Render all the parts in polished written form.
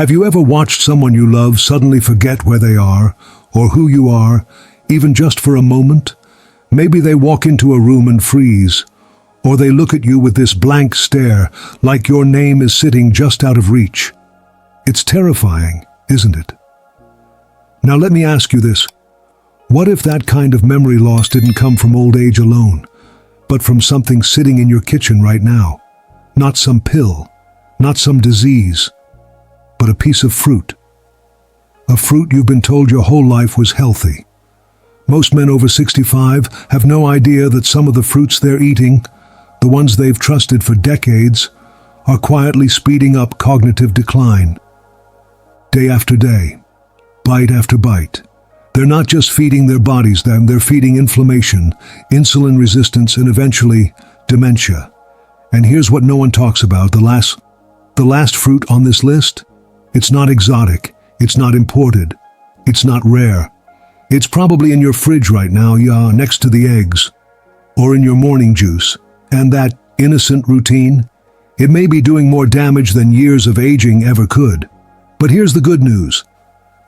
Have you ever watched someone you love suddenly forget where they are, or who you are, even just for a moment? Maybe they walk into a room and freeze, or they look at you with this blank stare, like your name is sitting just out of reach. It's terrifying, isn't it? Now let me ask you this. What if that kind of memory loss didn't come from old age alone, but from something sitting in your kitchen right now? Not some pill, not some disease, but a piece of fruit. A fruit you've been told your whole life was healthy. Most men over 65 have no idea that some of the fruits they're eating, the ones they've trusted for decades, are quietly speeding up cognitive decline. Day after day, bite after bite. They're not just feeding their bodies them, they're feeding inflammation, insulin resistance, and eventually, dementia. And here's what no one talks about, the last fruit on this list. It's not exotic, it's not imported, it's not rare. It's probably in your fridge right now, next to the eggs, or in your morning juice. And that innocent routine, it may be doing more damage than years of aging ever could. But here's the good news.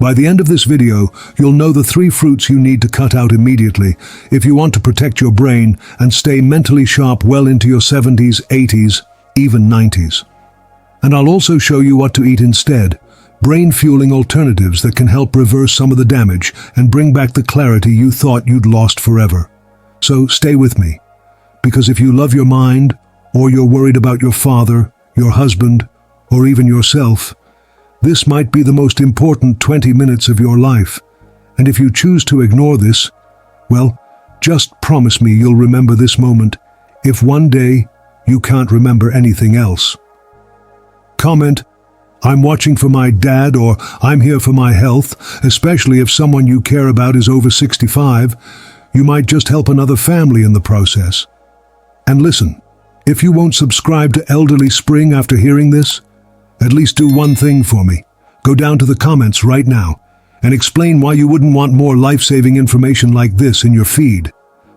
By the end of this video, you'll know the 3 fruits you need to cut out immediately if you want to protect your brain and stay mentally sharp well into your 70s, 80s, even 90s. And I'll also show you what to eat instead, brain-fueling alternatives that can help reverse some of the damage and bring back the clarity you thought you'd lost forever. So stay with me, because if you love your mind, or you're worried about your father, your husband, or even yourself, this might be the most important 20 minutes of your life. And if you choose to ignore this, well, just promise me you'll remember this moment if one day you can't remember anything else. Comment, "I'm watching for my dad," or "I'm here for my health," especially if someone you care about is over 65. You might just help another family in the process. And listen, if you won't subscribe to Elderly Spring after hearing this, at least do one thing for me. Go down to the comments right now and explain why you wouldn't want more life-saving information like this in your feed.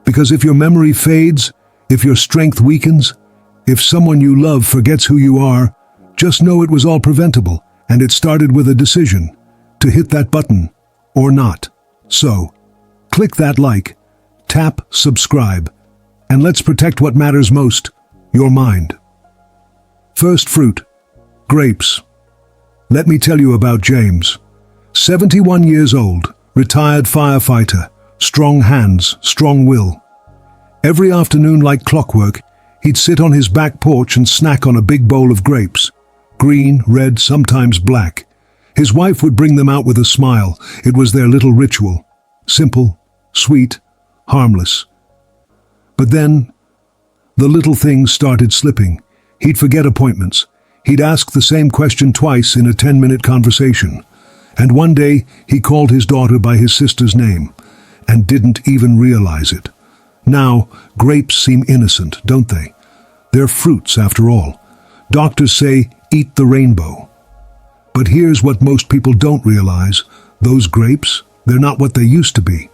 Because if your memory fades, if your strength weakens, if someone you love forgets who you are, just know it was all preventable, and it started with a decision to hit that button or not. So, click that like, tap subscribe, and let's protect what matters most, your mind. First fruit, grapes. Let me tell you about James. 71 years old, retired firefighter, strong hands, strong will. Every afternoon like clockwork, he'd sit on his back porch and snack on a big bowl of grapes. Green, red, sometimes black. His wife would bring them out with a smile. It was their little ritual. Simple, sweet, harmless. But then, the little things started slipping. He'd forget appointments. He'd ask the same question twice in a 10-minute conversation. And one day, he called his daughter by his sister's name, and didn't even realize it. Now, grapes seem innocent, don't they? They're fruits, after all. Doctors say, eat the rainbow. But here's what most people don't realize. Those grapes, they're not what they used to be.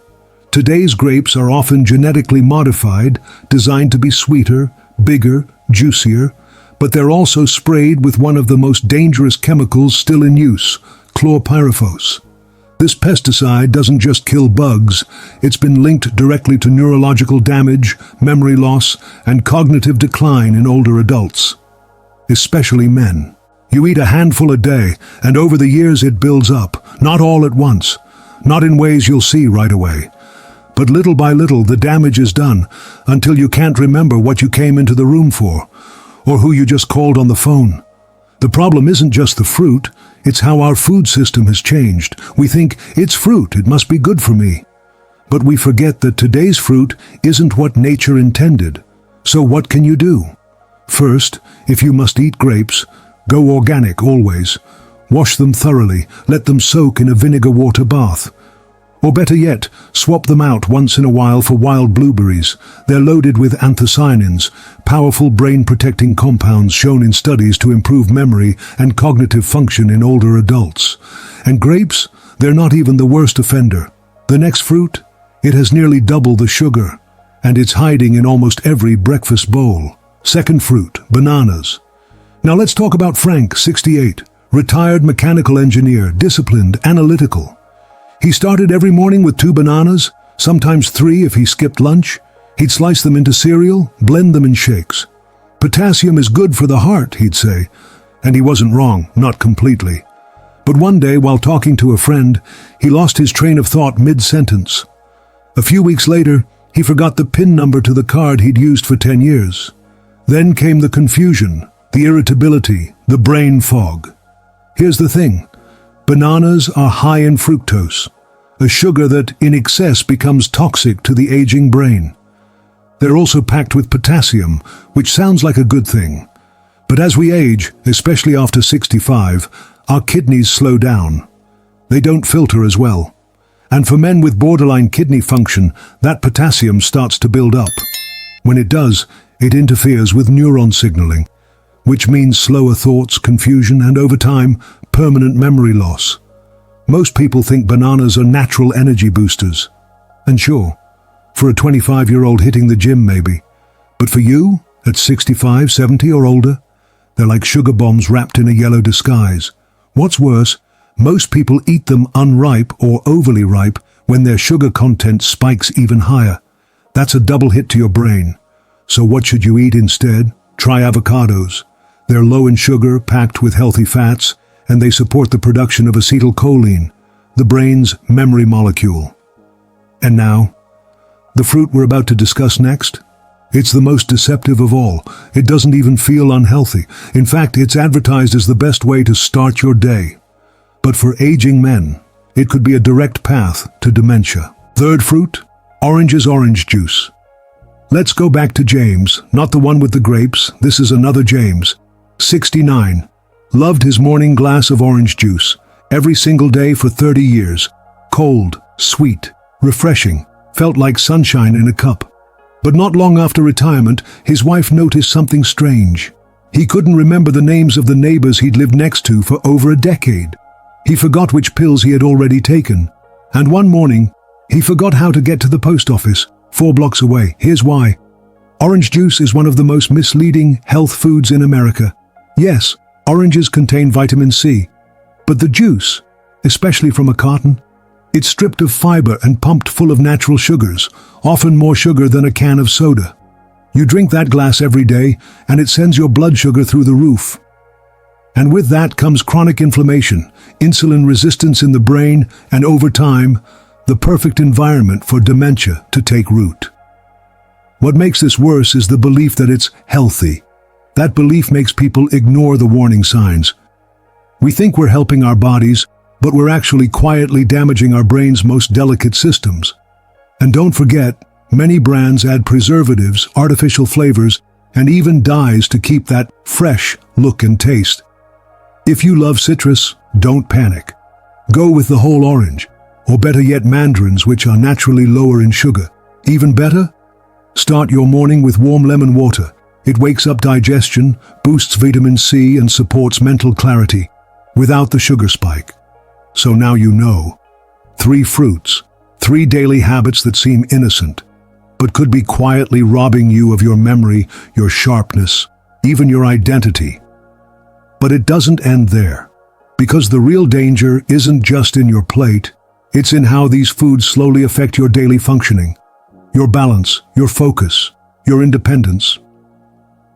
Today's grapes are often genetically modified, designed to be sweeter, bigger, juicier, but they're also sprayed with one of the most dangerous chemicals still in use, chlorpyrifos. This pesticide doesn't just kill bugs, it's been linked directly to neurological damage, memory loss, and cognitive decline in older adults. Especially men. You eat a handful a day, and over the years it builds up, not all at once, not in ways you'll see right away. But little by little the damage is done, until you can't remember what you came into the room for, or who you just called on the phone. The problem isn't just the fruit, it's how our food system has changed. We think, it's fruit, it must be good for me. But we forget that today's fruit isn't what nature intended. So what can you do? First, if you must eat grapes, go organic always. Wash them thoroughly, let them soak in a vinegar water bath. Or better yet, swap them out once in a while for wild blueberries. They're loaded with anthocyanins, powerful brain-protecting compounds shown in studies to improve memory and cognitive function in older adults. And grapes, they're not even the worst offender. The next fruit, it has nearly double the sugar, and it's hiding in almost every breakfast bowl. Second fruit, bananas. Now let's talk about Frank, 68, Retired mechanical engineer, disciplined, analytical. He started every morning with 2 bananas, sometimes 3 if he skipped lunch. He'd slice them into cereal, blend them in shakes. Potassium is good for the heart, he'd say. And he wasn't wrong, not completely. But one day, while talking to a friend, he lost his train of thought mid-sentence. A few weeks later, he forgot the PIN number to the card he'd used for 10 years. Then came the confusion, the irritability, the brain fog. Here's the thing. Bananas are high in fructose, a sugar that, in excess, becomes toxic to the aging brain. They're also packed with potassium, which sounds like a good thing. But as we age, especially after 65, our kidneys slow down. They don't filter as well. And for men with borderline kidney function, that potassium starts to build up. When it does, it interferes with neuron signaling, which means slower thoughts, confusion, and over time, permanent memory loss. Most people think bananas are natural energy boosters. And sure, for a 25-year-old hitting the gym maybe. But for you, at 65, 70 or older, they're like sugar bombs wrapped in a yellow disguise. What's worse, most people eat them unripe or overly ripe when their sugar content spikes even higher. That's a double hit to your brain. So what should you eat instead? Try avocados. They're low in sugar, packed with healthy fats, and they support the production of acetylcholine, the brain's memory molecule. And now, the fruit we're about to discuss next? It's the most deceptive of all. It doesn't even feel unhealthy. In fact, it's advertised as the best way to start your day. But for aging men, it could be a direct path to dementia. Third fruit, orange juice. Let's go back to James, not the one with the grapes. This is another James, 69. Loved his morning glass of orange juice, every single day for 30 years. Cold, sweet, refreshing, felt like sunshine in a cup. But not long after retirement, his wife noticed something strange. He couldn't remember the names of the neighbors he'd lived next to for over a decade. He forgot which pills he had already taken. And one morning, he forgot how to get to the post office, 4 blocks away. Here's why. Orange juice is one of the most misleading health foods in America. Yes, oranges contain vitamin C. But the juice, especially from a carton, it's stripped of fiber and pumped full of natural sugars, often more sugar than a can of soda. You drink that glass every day, and it sends your blood sugar through the roof. And with that comes chronic inflammation, insulin resistance in the brain, and over time, the perfect environment for dementia to take root. What makes this worse is the belief that it's healthy. That belief makes people ignore the warning signs. We think we're helping our bodies, but we're actually quietly damaging our brain's most delicate systems. And don't forget, many brands add preservatives, artificial flavors, and even dyes to keep that fresh look and taste. If you love citrus, don't panic. Go with the whole orange, or better yet mandarins, which are naturally lower in sugar. Even better? Start your morning with warm lemon water. It wakes up digestion, boosts vitamin C, and supports mental clarity, without the sugar spike. So now you know. 3 fruits, 3 daily habits that seem innocent, but could be quietly robbing you of your memory, your sharpness, even your identity. But it doesn't end there, because the real danger isn't just in your plate, it's in how these foods slowly affect your daily functioning, your balance, your focus, your independence.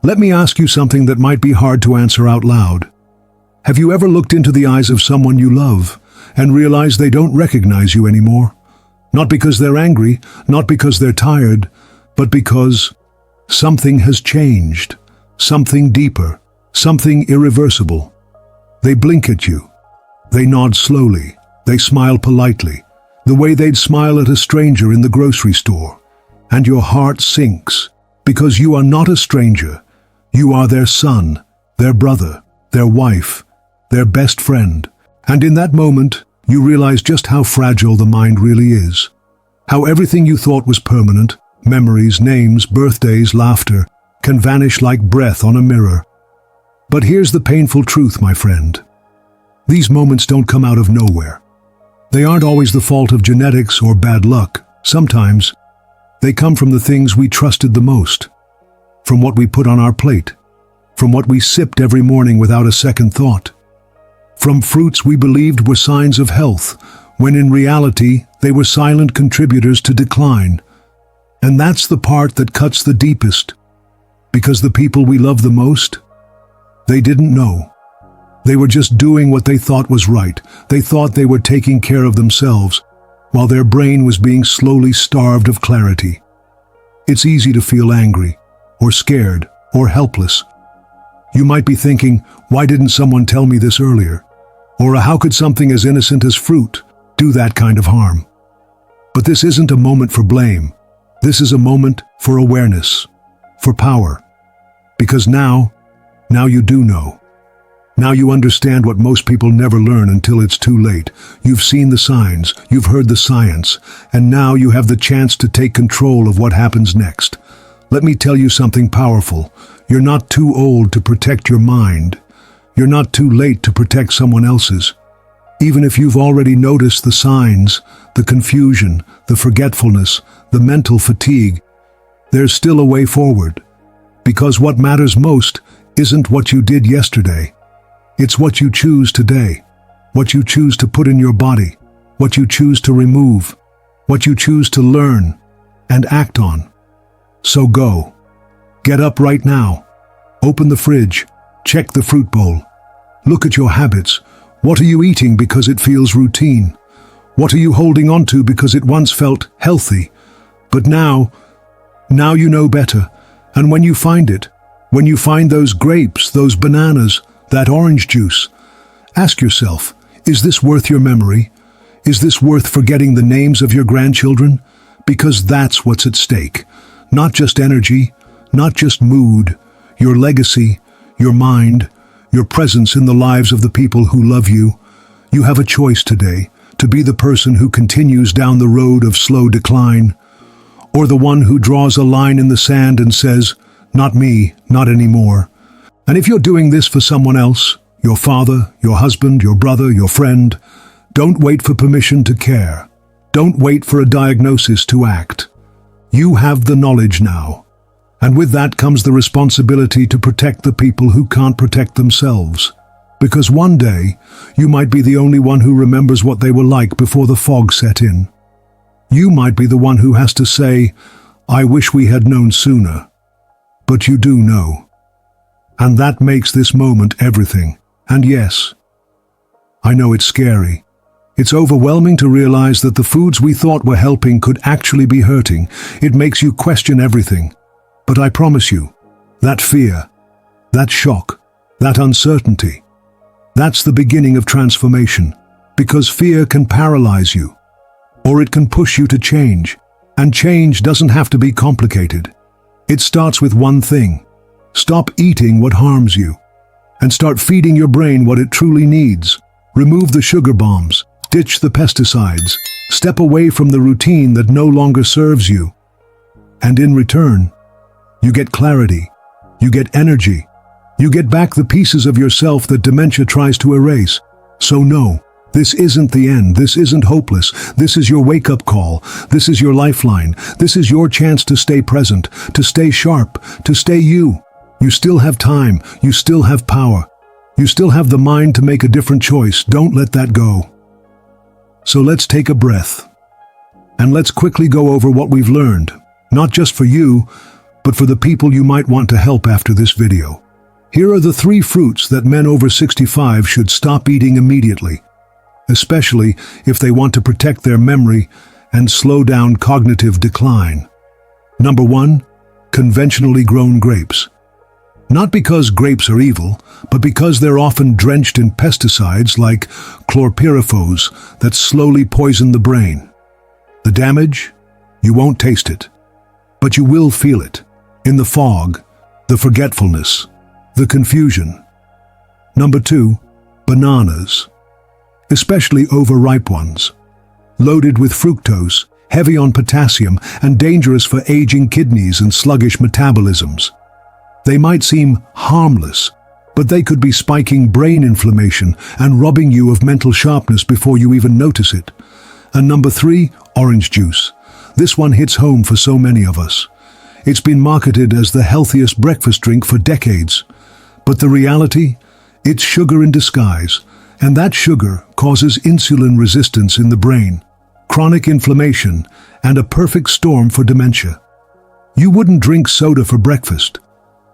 Let me ask you something that might be hard to answer out loud. Have you ever looked into the eyes of someone you love and realized they don't recognize you anymore? Not because they're angry, not because they're tired, but because something has changed, something deeper, something irreversible. They blink at you. They nod slowly. They smile politely, the way they'd smile at a stranger in the grocery store. And your heart sinks, because you are not a stranger. You are their son, their brother, their wife, their best friend. And in that moment, you realize just how fragile the mind really is. How everything you thought was permanent, memories, names, birthdays, laughter, can vanish like breath on a mirror. But here's the painful truth, my friend. These moments don't come out of nowhere. They aren't always the fault of genetics or bad luck. Sometimes, they come from the things we trusted the most, from what we put on our plate, from what we sipped every morning without a second thought, from fruits we believed were signs of health, when in reality they were silent contributors to decline. And that's the part that cuts the deepest, because the people we love the most, they didn't know. They were just doing what they thought was right. They thought they were taking care of themselves, while their brain was being slowly starved of clarity. It's easy to feel angry, or scared, or helpless. You might be thinking, why didn't someone tell me this earlier? Or how could something as innocent as fruit do that kind of harm? But this isn't a moment for blame. This is a moment for awareness, for power. Because now you do know. Now you understand what most people never learn until it's too late. You've seen the signs, you've heard the science, and now you have the chance to take control of what happens next. Let me tell you something powerful. You're not too old to protect your mind. You're not too late to protect someone else's. Even if you've already noticed the signs, the confusion, the forgetfulness, the mental fatigue, there's still a way forward. Because what matters most isn't what you did yesterday. It's what you choose today, what you choose to put in your body, what you choose to remove, what you choose to learn and act on. So go. Get up right now. Open the fridge. Check the fruit bowl. Look at your habits. What are you eating because it feels routine? What are you holding on to because it once felt healthy? But now you know better. And when you find it, when you find those grapes, those bananas, that orange juice, ask yourself, is this worth your memory? Is this worth forgetting the names of your grandchildren? Because that's what's at stake. Not just energy, not just mood, your legacy, your mind, your presence in the lives of the people who love you. You have a choice today to be the person who continues down the road of slow decline, or the one who draws a line in the sand and says, not me, not anymore. And if you're doing this for someone else, your father, your husband, your brother, your friend, don't wait for permission to care. Don't wait for a diagnosis to act. You have the knowledge now. And with that comes the responsibility to protect the people who can't protect themselves. Because one day, you might be the only one who remembers what they were like before the fog set in. You might be the one who has to say, I wish we had known sooner. But you do know. And that makes this moment everything. And yes, I know it's scary. It's overwhelming to realize that the foods we thought were helping could actually be hurting. It makes you question everything. But I promise you, that fear, that shock, that uncertainty, that's the beginning of transformation. Because fear can paralyze you, or it can push you to change. And change doesn't have to be complicated. It starts with one thing. Stop eating what harms you, and start feeding your brain what it truly needs. Remove the sugar bombs, ditch the pesticides, step away from the routine that no longer serves you. And in return, you get clarity, you get energy, you get back the pieces of yourself that dementia tries to erase. So no, this isn't the end, this isn't hopeless, this is your wake-up call, this is your lifeline, this is your chance to stay present, to stay sharp, to stay you. You still have time, you still have power, you still have the mind to make a different choice. Don't let that go. So let's take a breath. And let's quickly go over what we've learned, not just for you, but for the people you might want to help after this video. Here are the 3 fruits that men over 65 should stop eating immediately, especially if they want to protect their memory and slow down cognitive decline. Number 1, conventionally grown grapes. Not because grapes are evil, but because they're often drenched in pesticides like chlorpyrifos that slowly poison the brain. The damage? You won't taste it, but you will feel it. In the fog, the forgetfulness, the confusion. Number 2, bananas. Especially overripe ones. Loaded with fructose, heavy on potassium, and dangerous for aging kidneys and sluggish metabolisms. They might seem harmless, but they could be spiking brain inflammation and robbing you of mental sharpness before you even notice it. And number 3, orange juice. This one hits home for so many of us. It's been marketed as the healthiest breakfast drink for decades. But the reality? It's sugar in disguise. And that sugar causes insulin resistance in the brain, chronic inflammation, and a perfect storm for dementia. You wouldn't drink soda for breakfast,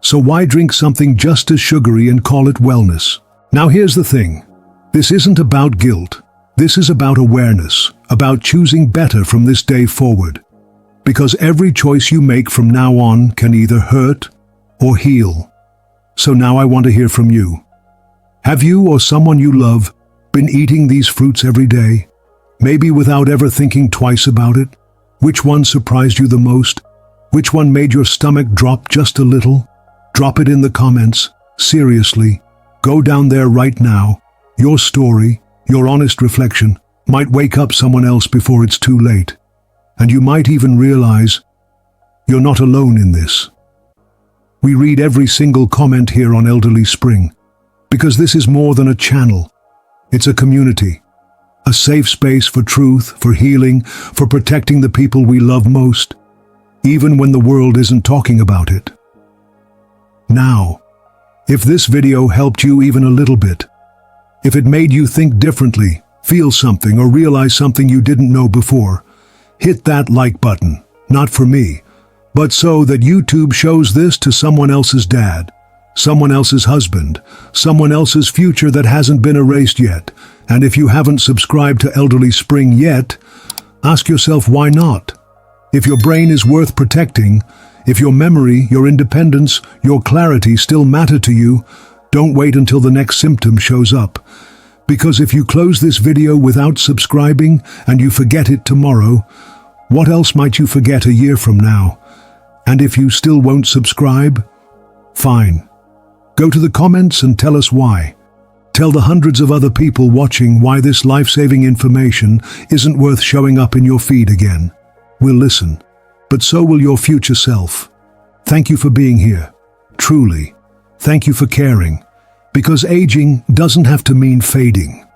so why drink something just as sugary and call it wellness? Now here's the thing. This isn't about guilt. This is about awareness, about choosing better from this day forward. Because every choice you make from now on can either hurt or heal. So now I want to hear from you. Have you or someone you love been eating these fruits every day? Maybe without ever thinking twice about it? Which one surprised you the most? Which one made your stomach drop just a little? Drop it in the comments. Seriously, go down there right now. Your story, your honest reflection, might wake up someone else before it's too late. And you might even realize you're not alone in this. We read every single comment here on Elderly Spring, because this is more than a channel. It's a community, a safe space for truth, for healing, for protecting the people we love most, even when the world isn't talking about it. Now, if this video helped you even a little bit, if it made you think differently, feel something, or realize something you didn't know before, hit that like button, not for me, but so that YouTube shows this to someone else's dad, someone else's husband, someone else's future that hasn't been erased yet. And if you haven't subscribed to Elderly Spring yet, ask yourself why not? If your brain is worth protecting, if your memory, your independence, your clarity still matter to you, don't wait until the next symptom shows up. Because if you close this video without subscribing and you forget it tomorrow, what else might you forget a year from now? And if you still won't subscribe, fine. Go to the comments and tell us why. Tell the hundreds of other people watching why this life-saving information isn't worth showing up in your feed again. We'll listen, but so will your future self. Thank you for being here. Truly. Thank you for caring. Because aging doesn't have to mean fading.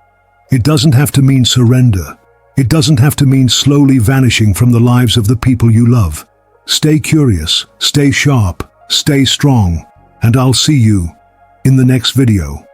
It doesn't have to mean surrender. It doesn't have to mean slowly vanishing from the lives of the people you love. Stay curious, stay sharp, stay strong, and I'll see you in the next video.